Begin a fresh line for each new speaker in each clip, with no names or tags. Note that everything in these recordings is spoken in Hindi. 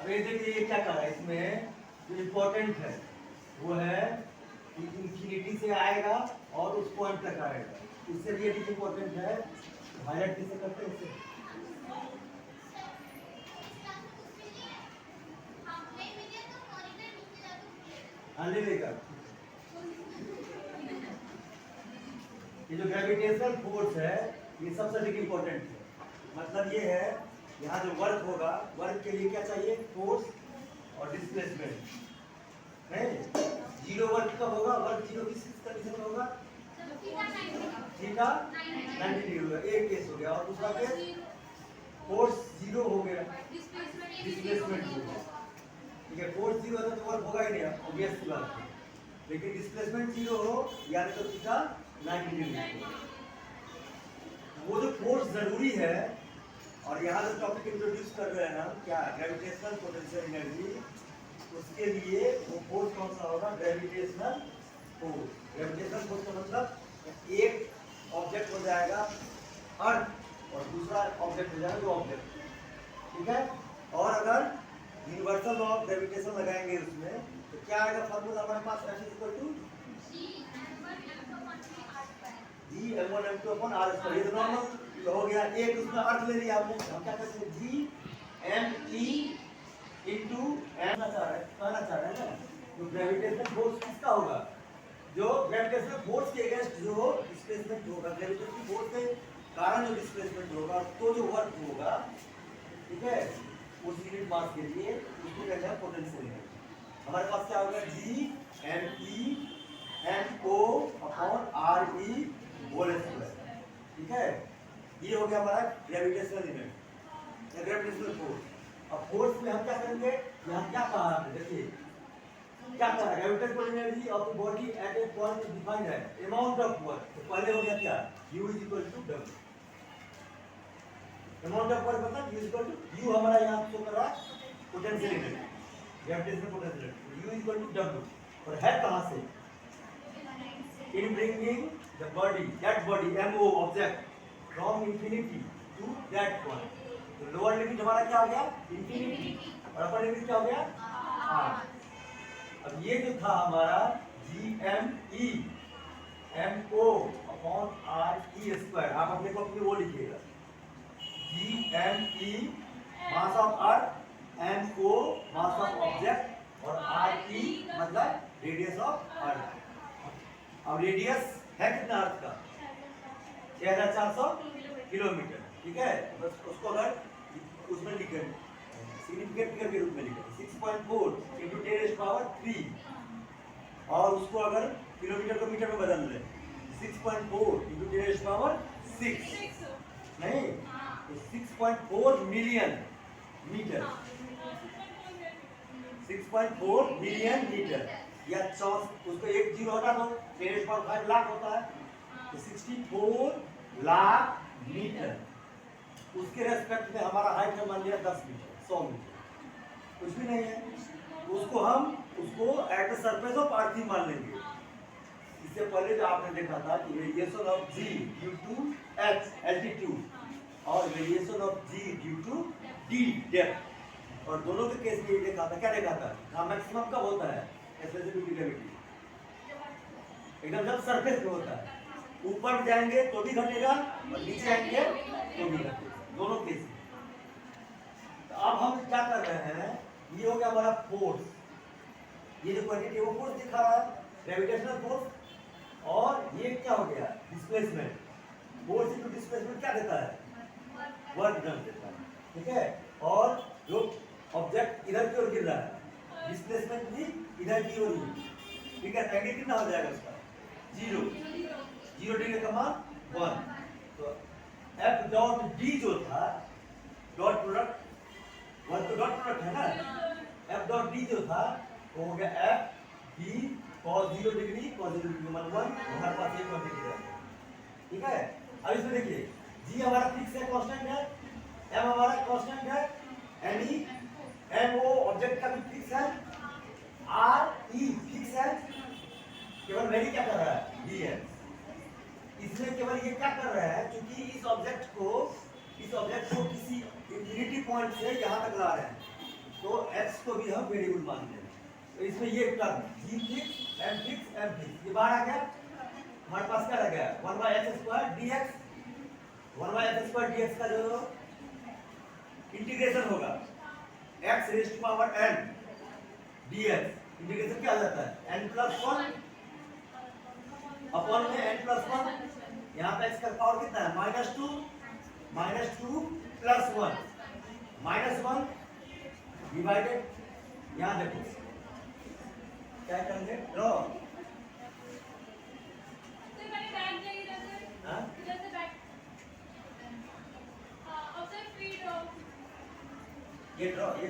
अब ये देखिए ये क्या कहा है इसमें, जो इम्पोर्टेंट है वो है कि इंफिनिटी से आएगा और उस पॉइंट तक आएगा। इससे भी यदि इम्पोर्टेंट है हाईलाइट कैसे करते हैं इसे, हाँ ले लेगा। ये जो ग्रेविटेशनल फोर्स है ये सबसे अधिक इम्पोर्टेंट है। मतलब ये है यहाँ जो वर्क होगा, वर्क के लिए क्या चाहिए, फोर्स और डिस्प्लेसमेंट। नहीं, जीरो वर्क कब होगा, वर्क जीरो किस कंडीशन में होगा, थीटा 90 डिग्री होगा, एक केस हो गया। और दूसरा केस फोर्स जीरो हो गया, डिस्प्लेसमेंट होगा। ठीक है, फोर्स जीरो है तो वर्क होगा ही नहीं, ऑब्वियस सी बात है। लेकिन डिस्प्लेसमेंट जीरो हो यानी तो थीटा 90 डिग्री हो। वो जो फोर्स जरूरी है, और यहाँ जो टॉपिक इंट्रोड्यूस कर रहे हैं हम, क्या ग्रेविटेशनल पोटेंशियल एनर्जी, उसके लिए वो फोर्स कौन सा होगा, ग्रेविटेशनल फोर्स। ग्रेविटेशनल फोर्स का मतलब एक ऑब्जेक्ट हो जाएगा अर्थ और दूसरा ऑब्जेक्ट हो जाएगा जो ऑब्जेक्ट, ठीक है। और अगर यूनिवर्सल लॉ ऑफ ग्रेविटेशन लगाएंगे उसमें तो क्या आएगा फॉर्मूला हमारे पास, F equal to G m1 m2 upon r square. ये तो नॉर्मल हो गया, एक उसमें अर्थ ले लिया आपने, हम क्या करते हैं जी m e इनटू m कहना चाह रहे हैं ना, तो ग्रेविटेशनल फोर्स किसका होगा, जो ग्रेविटेशनल फोर्स के अगेंस्ट जो डिस्प्लेसमेंट होगा, ग्रेविटेशनल फोर्स के कारण जो डिस्प्लेसमेंट होगा, तो जो वर्क होगा, ठीक है, उस यूनिट मास के लिए उसको कहते हैं पोटेंशियल एनर्जी। हमारे पास क्या होगा, G m e m o upon r e whole square, ठीक है। ये हो गया हमारा ग्रेविटेशनल इफेक्ट, ग्रेविटेशनल फोर्स। अब फोर्स में हम क्या करेंगे, यहाँ क्या कहा आपने, देखिए क्या कहा, gravitational energy of the body at a point defined है अमाउंट ऑफ वर्क। तो पहले हो गया क्या, u is equal to w, amount of work मतलब u इक्वल टू, u हमारा यहाँ शो कर रहा है potential energy, gravitational potential energy, u equal to w। और है कहाँ से, in bringing the body, that body mo object from infinity to that point। तो लोअर लिमिट हमारा क्या हो गया, इंफिनिटी, और अपर लिमिट क्या हो गया, r। अब ये जो था हमारा gme mo upon r e square, आप अपने कॉपी में वो लिखिएगा, gme mass of earth, mo mass of object, और re मतलब रेडियस ऑफ अर्थ। अब रेडियस है कितना अर्थ का, 6400 किलोमीटर, ठीक है। बस उसको अगर उसमें लिखें सिग्निफिकेंट फिगर के रूप में लिखें 6.4 इंटू 10⁻³ और उसको अगर किलोमीटर को मीटर में बदल लें 6.4 इंटू 10⁻6 नहीं तो 6.4 मिलियन मीटर, 6.4 मिलियन मीटर, या उसको एक जीरो हटा दो, 10⁵ लाख होता है, तो 64 लाख मीटर। उसके रेस्पेक्ट में हमारा हाइट है मान लिया 10 मीटर, 100 मीटर, कुछ भी नहीं है, उसको हम उसको at the surface of earth ही मान लेंगे। इससे पहले जो आपने देखा था कि variation of g due to h altitude और variation of g due to d depth, और दोनों के केस में देखा था, क्या देखा था, मैक्सिमम कब होता है, स्पेसिफिक ग्रेविटी एकदम जब सरफेस पे होता है, ऊपर जाएंगे तो भी घटेगा और नीचे आएंगे तो भी घटेगा, दोनों केस में। तो अब हम क्या कर रहे हैं, ये हो गया हमारा फोर्स, ये जो क्वांटिटी वो फोर्स दिखा रहा है ग्रेविटेशनल फोर्स, और ये क्या हो गया डिस्प्लेसमेंट। फोर्स इनटू डिस्प्लेसमेंट क्या देता है, वर्क डन देता है, ठीक है। और जो ऑब्जेक्ट इधर की ओर गिर रहा है, डिस्प्लेसमेंट भी इधर की ओर ही, ठीक है। एंगल कितना हो जाएगा उसका, 0 डिग्री का मान 1। तो F डॉट D जो था डॉट प्रोडक्ट, वन तो डॉट प्रोडक्ट है ना, F डॉट D जो था वो हो गया F D cos 0 degree cos 0 degree मान 1, हमारे पास ये क्वांटिटी है, ठीक है। अब इसमें देखिए G हमारा फिक्स है, कांस्टेंट है, M हमारा कांस्टेंट है, ME MO ऑब्जेक्ट का भी फिक्स है, RE फिक्स है, केवल वैल्यू क्या कर रहा है डी है। इसमें केवल ये क्या कर रहा है, क्योंकि इस ऑब्जेक्ट को किसी इंफिनिटी पॉइंट से यहाँ तक ला रहे हैं, तो x को भी हम वेरिएबल मानते हैं। तो इसमें ये term g fix m fix m fix ये बाहर आ गया। हमारे पास क्या रह गया 1/x² dx। 1/x² dx का जो इंटीग्रेशन होगा x raise to power n dx, integration क्या हो जाता है n+1 अपॉन में n+1। यहाँ पे x का पावर कितना है -2 + 1 -1 डिवाइडेड। यहाँ देखो क्या करेंगे ड्रॉ। ये ड्रॉ ये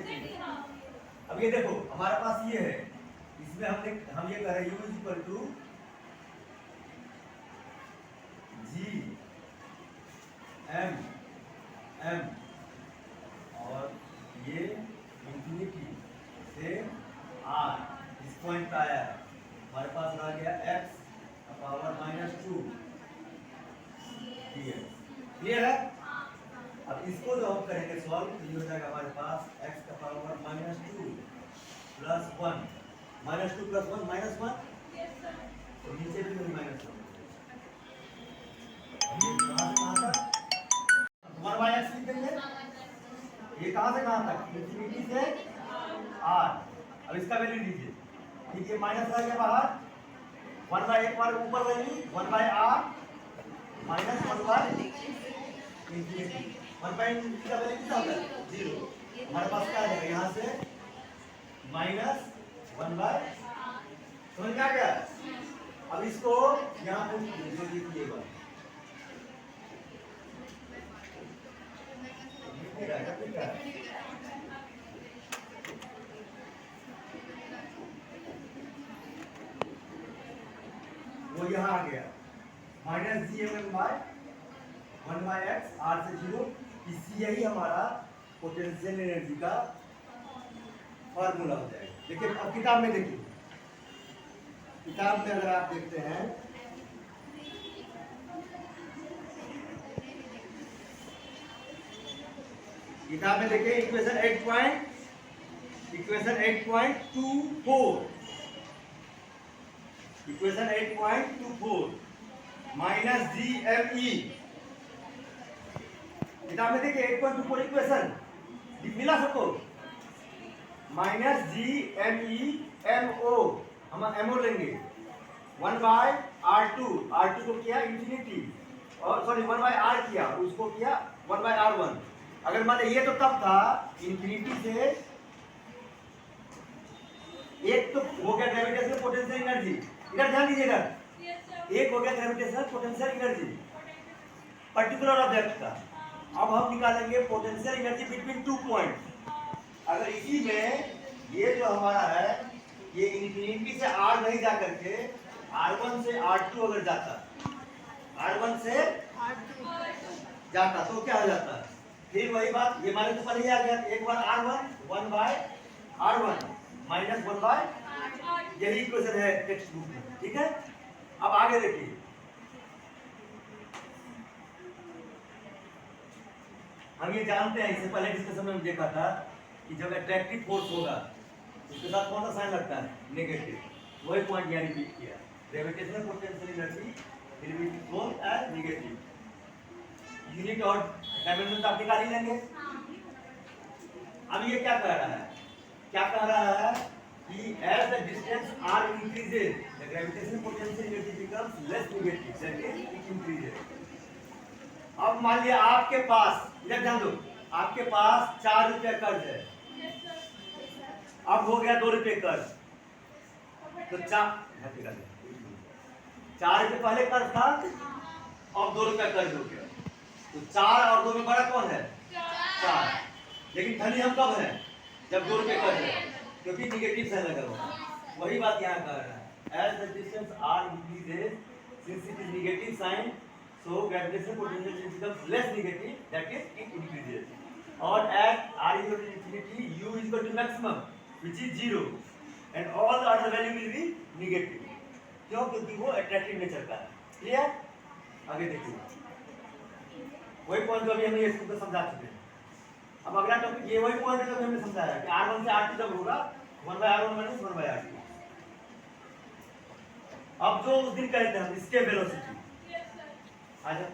अब ये देखो हमारे पास ये है, इसमें हम ये कर रहे हैं u = g m और ये इंफिनिटी से r इस पॉइंट पे आया है। हमारे पास रह गया x का पावर -2 dx। क्लियर है? अब इसको जो हम करेंगे सॉल्व तो ये हो जाएगा हमारे पास x का पावर -2 + 1 -2 + 1 -1 तो नीचे भी वही -1 1/x लिख देंगे। ये कहां से कहां तक इंफिनिटी से r। अब इसका वैल्यू लीजिए ठीक है माइनस रह गया बाहर 1/1 बार ऊपर वैल्यू 1/r -1/infinity 1/infinity का वैल्यू कितना होता है 0। हमारे पास क्या आएगा यहाँ से -1/, समझ में आ गया? अब इसको यहाँ पे लिखिएगा वो यहाँ आ गया -gmn/1/x r से 0। इसी यही हमारा पोटेंशियल एनर्जी का फॉर्मूला हो जाएगा। देखिए अब किताब में देखिए, किताब में अगर आप देखते हैं किताब में देखिए इक्वेशन 8.24 इक्वेशन 8.24 -gme किताब में देखिए 8.24 इक्वेशन मिला सबको -gme mo हम mo लेंगे 1/r2 r2 को किया इंफिनिटी और सॉरी 1/r किया उसको किया 1/r1। अगर मान ये तो तब था इंफिनिटी से एक तो हो गया ग्रेविटेशनल पोटेंशियल एनर्जी, इधर ध्यान दीजिएगा एक हो गया gravitational potential energy particular object का। अब हम निकालेंगे पोटेंशियल एनर्जी बिटवीन 2 पॉइंट। अगर इसी में ये जो हमारा है ये इंफिनिटी से r नहीं जा करके r1 से r2 अगर जाता r1 से जाता तो क्या हो जाता है फिर वही बात ये माने तो पहले ही आ गया एक बार r1 1/r1 -1/r, यही इक्वेशन है टेक्स्ट बुक में। ठीक है अब आगे देखिए हम ये जानते हैं इससे पहले डिस्कशन में देखा था कि जब अट्रैक्टिव फोर्स होगा उसके साथ कौन सा साइन लगता है नेगेटिव। वही पॉइंट यहाँ रिपीट किया gravitational potential energy will be shown as negative. Unit और डायमेंशन आप निकाल ही लेंगे। अब ये क्या कह रहा है कि as the distance r increases the gravitational potential energy becomes less negative that is it increases। अब मान लिया आपके पास इधर ध्यान दो आपके पास 4 रुपया कर्ज है अब हो गया 2 रुपये कर्ज तो 4 रुपये पहले कर्ज था अब 2 रुपया कर्ज हो गया तो 4 और 2 में बड़ा कौन है 4। लेकिन धनी हम कब है जब 2 रुपये कर्ज है क्योंकि निगेटिव साइन लगा हुआ। वही बात यहाँ कर रहा है as the distance r increases since it is negative sign so gravitational potential becomes less negative that is it increases और at r is equal to infinity u is equal to maximum which is 0 and all the other value will be negative। क्यों क्योंकि वो अट्रैक्टिव नेचर का है। क्लियर आगे देखिए वही पॉइंट जो अभी हमने इसको समझा चुके हैं। अब अगला टॉपिक ये वही पॉइंट है जो हमने समझाया कि r1 से r2 तक होगा 1/r1 माइनस 1/r2। अब जो उस दिन कहते हैं हम इसके वेलोसिटी आ जाओ।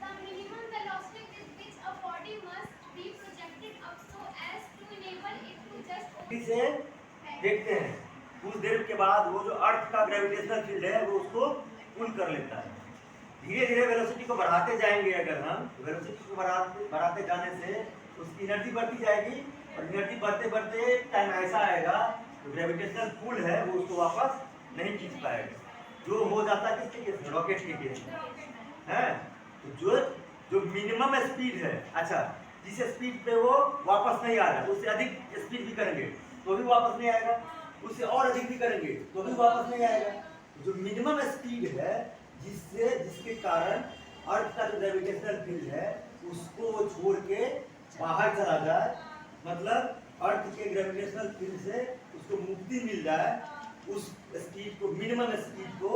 The minimum velocity with which a body must be projected up so as to enable it to just
इसे देखते हैं कुछ देर के बाद वो जो अर्थ का ग्रेविटेशनल फील्ड है वो उसको पुल कर लेता है। धीरे धीरे वेलोसिटी को बढ़ाते जाएंगे, अगर हम वेलोसिटी को बढ़ाते जाने से उसकी एनर्जी बढ़ती जाएगी और एनर्जी बढ़ते बढ़ते टाइम ऐसा आएगा तो ग्रेविटेशनल पुल है वो उसको वापस नहीं खींच पाएगा, जो हो जाता है किसके केस में, रॉकेट के केस में है। तो जो मिनिमम स्पीड है, अच्छा जिस स्पीड पे वो वापस नहीं आ रहा है उससे अधिक स्पीड भी करेंगे तो भी वापस नहीं आएगा, उससे और अधिक भी करेंगे तो भी वापस नहीं आएगा। जो मिनिमम स्पीड है जिसके कारण अर्थ का जो ग्रेविटेशनल फील्ड है उसको वो छोड़ के बाहर चला जाए, मतलब अर्थ के ग्रेविटेशनल फील्ड से उसको मुक्ति मिल जाए, उस स्पीड को मिनिमम स्पीड को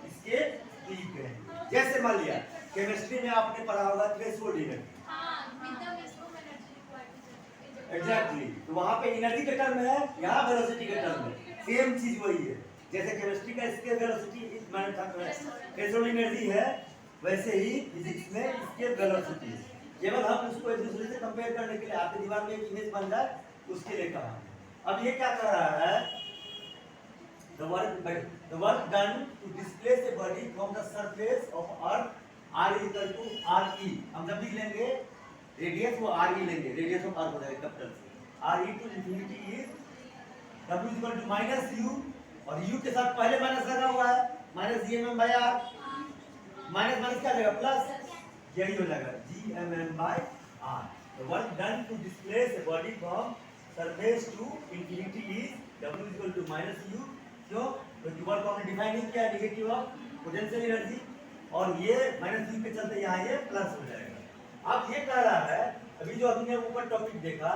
इसके स्पीड कहेंगे। जैसे मान लिया केमिस्ट्री में आपने पढ़ा होगा थ्रेशोल्ड एनर्जी, एग्जैक्टली, तो वहां पे एनर्जी के टर्म है, यहाँ वेलोसिटी के टर्म है, सेम चीज वही है। जैसे केमिस्ट्री का इसके वेलोसिटी इस माने थ्रेशोल्ड एनर्जी है, वैसे ही फिजिक्स में इसके वेलोसिटी है। केवल हम उसको एक दूसरे से कंपेयर करने के लिए आपके दिमाग में एक इमेज बन जाए उसके लिए कहा। अब ये क्या कह रहा है, the work done to displace a body from the surface of earth r is equal to re। हम जब भी लेंगे रेडियस वो re लेंगे, रेडियस ऑफ अर्थ हो जाएगा कैपिटल से, re to infinity is w is equal to minus u, और u के साथ पहले माइनस लगा हुआ है, minus gmm by r, minus minus क्या देगा प्लस, यही हो जाएगा gmm by r। The work done to displace a body from surface to infinity is w is equal to minus u। क्यों? क्योंकि वर्क हमने डिफाइन नहीं किया नेगेटिव ऑफ पोटेंशियल एनर्जी, और ये माइनस u के चलते यहाँ ये प्लस हो जाएगा। अब ये कह रहा है अभी जो हमने ऊपर टॉपिक देखा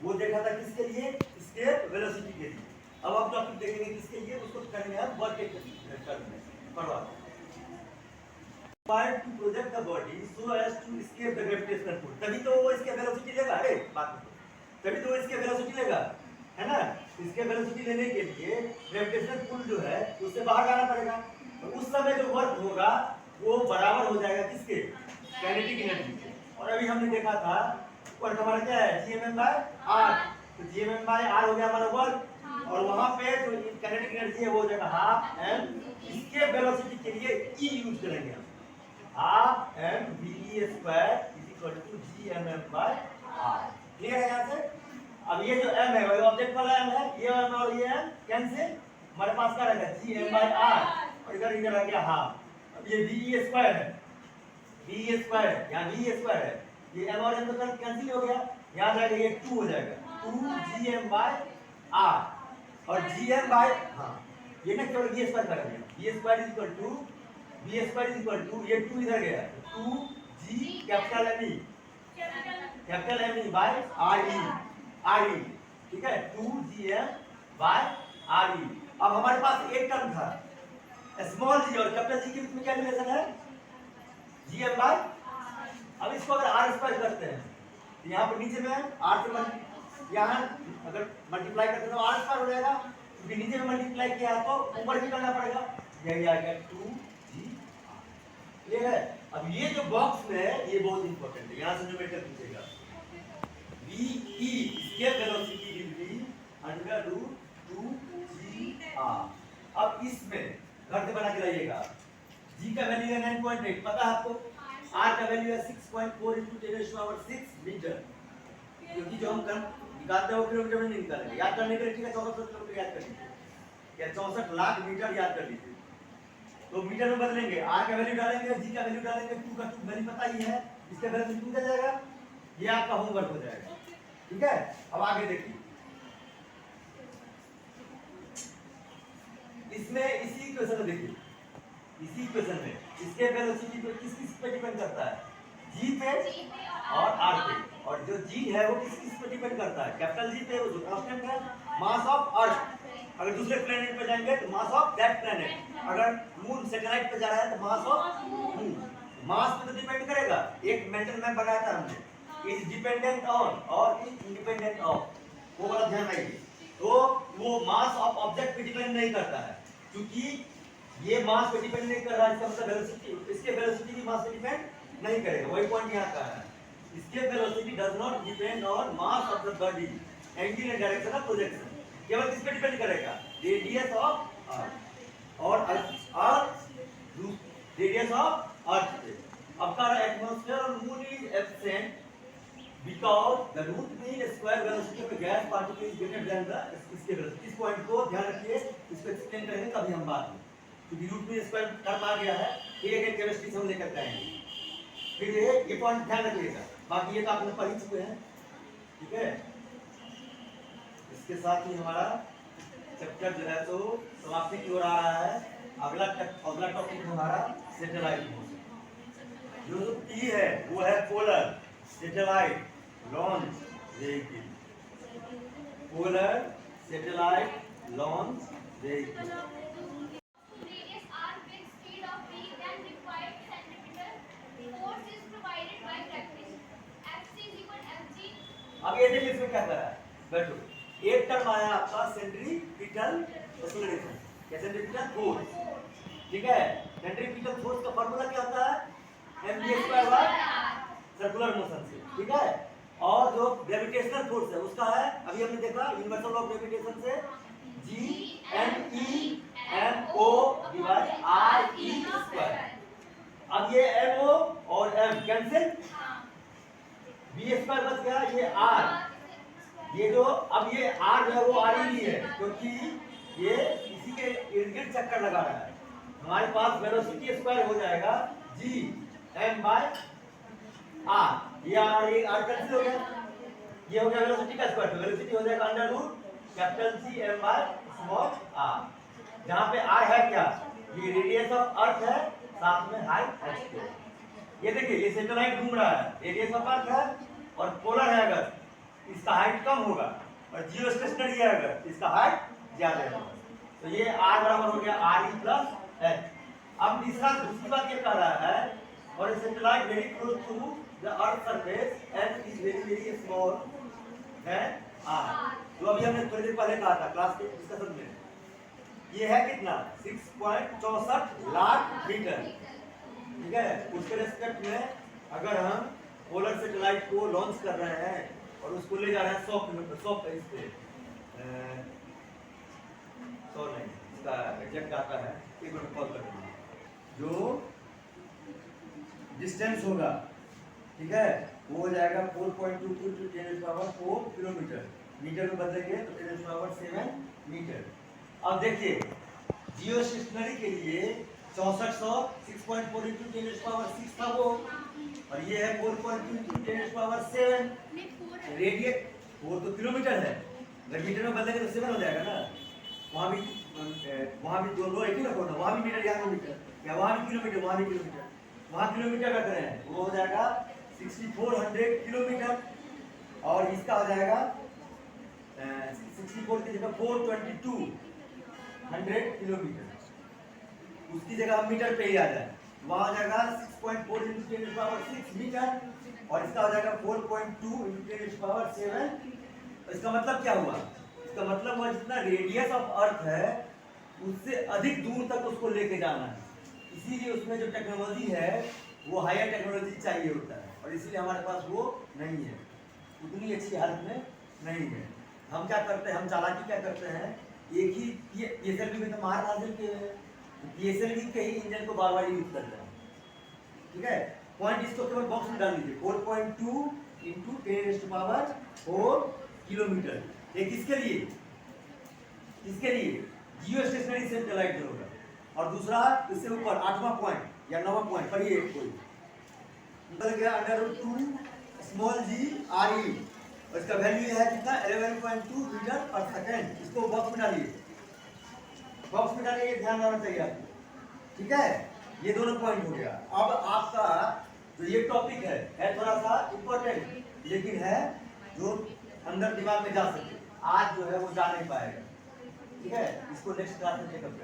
वो देखा था किसके लिए, इसके वेलोसिटी के लिए। अब हम टॉपिक देखेंगे किसके लिए, उसको करेंगे हम वर्क के टर्म में पढ़वा। Required to project the body so as to escape the gravitational pull, तभी तो वो इसके वेलोसिटी लेगा, अरे बात तभी तो वो इसके वेलोसिटी लेगा, है ना। इसके वेलोसिटी लेने के लिए ग्रेविटेशनल पुल जो है उससे बाहर जाना पड़ेगा, तो उस समय जो वर्क होगा वो बराबर हो जाएगा किसके, काइनेटिक एनर्जी के। और अभी हमने देखा था वर्क हमारा क्या है, gmm by r, तो gmm by r हो गया हमारा वर्क, और वहां पे जो काइनेटिक एनर्जी है वो हो जाएगा हाफ m, इसके वेलोसिटी के लिए e यूज करेंगे हम, half m ve square is equal to gmm by r। Clear है यहाँ से। अब ये जो m है वही ऑब्जेक्ट वाला m है, ये m और ये m कैंसिल, हमारे पास क्या रहेगा gm by r, और इधर इधर आ गया हाफ। अब ये ve स्क्वायर है, ve स्क्वायर यहाँ ve स्क्वायर है, ये m और m तो कैंसिल हो गया, यहाँ जाएगा ये 2 हो जाएगा, 2gm by r, और gm by ये ना केवल v स्क्वायर कर दिया, v square is equal to v square is equal to ये 2 इधर गया, 2g capital m e by re, ठीक है, 2gm by re। अब हमारे पास एक टर्म था स्मॉल g और कैपिटल G के बीच में क्या रिलेशन है, gm by, अब इसको अगर r स्क्वायर करते हैं तो यहाँ पर नीचे में r से यहाँ अगर मल्टीप्लाई करते हैं तो r स्क्वायर हो जाएगा, क्योंकि नीचे में मल्टीप्लाई किया तो ऊपर भी करना पड़ेगा, यही आ गया 2g। क्लियर है। अब ये जो बॉक्स में है ये बहुत इंपॉर्टेंट है, यहाँ से जो मेटर पूछेगा ve इसके velocity will be under root 2gr। अब इसमें घर से बना के लाइएगा, g का वैल्यू है 9.8, पता है आपको, r का वैल्यू है 6.4 × 10⁶ मीटर, क्योंकि जो हम निकालते हो किलोमीटर में नहीं निकालेंगे, याद करने के लिए ठीक है 64 किलोमीटर याद कर लीजिए, या 64 लाख मीटर याद कर लीजिए, तो मीटर में बदलेंगे, r का वैल्यू डालेंगे, g का वैल्यू डालेंगे, 2 का 2 वैल्यू पता ही है, इसका वैल्यू 2 आ जाएगा, ये आपका होमवर्क हो जाएगा, ठीक है। अब आगे देखिए, इसमें इसी इक्वेशन में देखिए, इसी इक्वेशन में इसके वेलोसिटी पे किस पे डिपेंड करता है, g पे और r पे, और जो g है वो किस पे डिपेंड करता है, कैपिटल G पे, वो जो कांस्टेंट है मास ऑफ अर्थ, अगर दूसरे प्लेनेट पे जाएंगे तो मास ऑफ दैट प्लेनेट, अगर मून सैटेलाइट पे जा रहा है तो मास ऑफ मून, मास पे तो डिपेंड करेगा। एक मेंटल मैप बनाया था हमने, इज डिपेंडेंट ऑन और इज इंडिपेंडेंट ऑफ, वो वाला ध्यान रखिए। तो वो मास ऑफ ऑब्जेक्ट पे डिपेंड नहीं करता है, क्योंकि ये मास पे डिपेंड नहीं कर रहा है, इसका मतलब वेलोसिटी, इसके वेलोसिटी भी मास पे डिपेंड नहीं करेगा, वही पॉइंट यहाँ का है। इसके velocity does not depend on mass of the body, angle and direction of projection, केवल किस पे डिपेंड करेगा, रेडियस ऑफ अर्थ और रेडियस ऑफ अर्थ पे। अब का एटमॉस्फेयर और moon is absent because the root mean square velocity of a gas particle is greater than the इसके velocity। इस पॉइंट को ध्यान रखिए, इसको एक्सप्लेन करेंगे कभी हम बाद में, क्योंकि रूट मीन स्क्वायर टर्म आ गया है, एक केमिस्ट्री से हम लेकर आएंगे। फिर ये पॉइंट ध्यान रखिएगा, बाकी ये तो आपने पढ़ ही चुके हैं, ठीक है। इसके साथ ही हमारा चैप्टर जो है तो समाप्ति की ओर आ रहा है। अगला टॉपिक हमारा सैटेलाइट मोशन। जो P है वो है polar satellite launch vehicle, polar satellite launch vehicle.
Radius r with speed of v then required centripetal force is provided by gravity. Fc is equal to Fg.
अब ये देखिए इसमें क्या कर रहा है, बैठो। एक टर्म आया आपका सेंट्रीपिटल एक्सेलरेशन, क्या सेंट्रीपिटल फोर्स, ठीक है। सेंट्रीपिटल फोर्स का फार्मूला क्या होता है, mv² सर्कुलर मोशन से, ठीक है। और जो ग्रेविटेशनल फोर्स है उसका है, अभी हमने देखा यूनिवर्सल ऑफ ग्रेविटेशन से G(m)(e)(m)(o)/r(e)²। अब ये mo और m कैंसिल, v² बच गया, ये r, ये जो अब ये r जो है वो r ही नहीं है, क्योंकि ये इसी के इर्द गिर्द चक्कर लगा रहा है। हमारे पास वेलोसिटी स्क्वायर हो जाएगा G(m)/r, ये r कैंसिल हो गया, ये हो गया वेलोसिटी का स्क्वायर, तो वेलोसिटी हो जाएगा √C(m)/r, जहां पे r है क्या, ये रेडियस ऑफ अर्थ है, साथ में हाइट h²। ये देखिए ये सैटेलाइट घूम रहा है, रेडियस ऑफ अर्थ है और पोलर है, अगर इसका हाइट कम होगा, और जियो स्टेशनरी है अगर इसका हाइट ज्यादा है, तो ये r बराबर हो गया re+h। अब दूसरी बात ये कह रहा है, और a satellite very close to the earth surface and is very small than r, जो अभी हमने थोड़ी देर पहले कहा था क्लास के डिस्कशन में, ये है कितना 6.64 लाख मीटर, ठीक है। उसके रेस्पेक्ट में अगर हम पोलर सैटेलाइट को लॉन्च कर रहे हैं और उसको ले जा रहे हैं 100 किलोमीटर, 100 इस पे 100 नहीं, इसका एग्जैक्ट आता है, एक मिनट कॉल कर दूंगा, जो डिस्टेंस होगा, ठीक है, वो हो जाएगा 4.22 × 10⁴ किलोमीटर, मीटर में बदलेंगे तो 10⁷ मीटर। अब देखिए जियो स्टेशनरी के लिए 6400 6.4 × 10⁶ था वो, और ये है 4.22 × 10⁷। रेडियस वो तो किलोमीटर है, अगर मीटर में बदलेंगे तो 7 हो जाएगा ना, वहाँ भी दोनों एक ही रखो ना, वहाँ भी मीटर यहाँ भी मीटर, या वहाँ भी किलोमीटर वहाँ भी किलोमीटर, वहाँ किलोमीटर रख रहे हैं, वो हो जाएगा 6400 किलोमीटर, और इसका हो जाएगा 64 की जगह 422 किलोमीटर, उसकी जगह हम मीटर पे ही आ जाए, वहाँ हो जाएगा 6.4 × 10⁶ मीटर, और इसका हो जाएगा 4.2 × 10⁷। इसका मतलब क्या हुआ, इसका मतलब हुआ जितना रेडियस ऑफ अर्थ है उससे अधिक दूर तक उसको लेके जाना है, इसीलिए उसमें जो टेक्नोलॉजी है वो हायर टेक्नोलॉजी चाहिए होता है, और इसीलिए हमारे पास वो नहीं है, उतनी अच्छी हालत में नहीं है। हम क्या करते हैं, हम चालाकी क्या करते हैं, एक ही PSLV में तो मार हासिल किए हैं, PSLV के ही इंजन को बार बार यूज करते हैं, ठीक है। पॉइंट इसको केवल बॉक्स में डाल दीजिए, 4.2 × 10⁴ किलोमीटर। ये किसके लिए जियो स्टेशनरी सैटेलाइट जो होगा, और दूसरा इससे ऊपर 8वां पॉइंट या 9वां पॉइंट पर ये कोई निकल गया √2g re, और इसका वैल्यू है कितना 11.2 मीटर पर सेकंड। इसको बॉक्स में डालिए, बॉक्स में डालिए, ध्यान रखना चाहिए आपको, ठीक है। ये दोनों पॉइंट हो गया। अब आपका जो ये टॉपिक है थोड़ा सा इम्पोर्टेंट, लेकिन है जो अंदर दिमाग में जा सके, आज जो है वो जा नहीं पाएगा, ठीक है। इसको नेक्स्ट क्लास में चेकअप करें।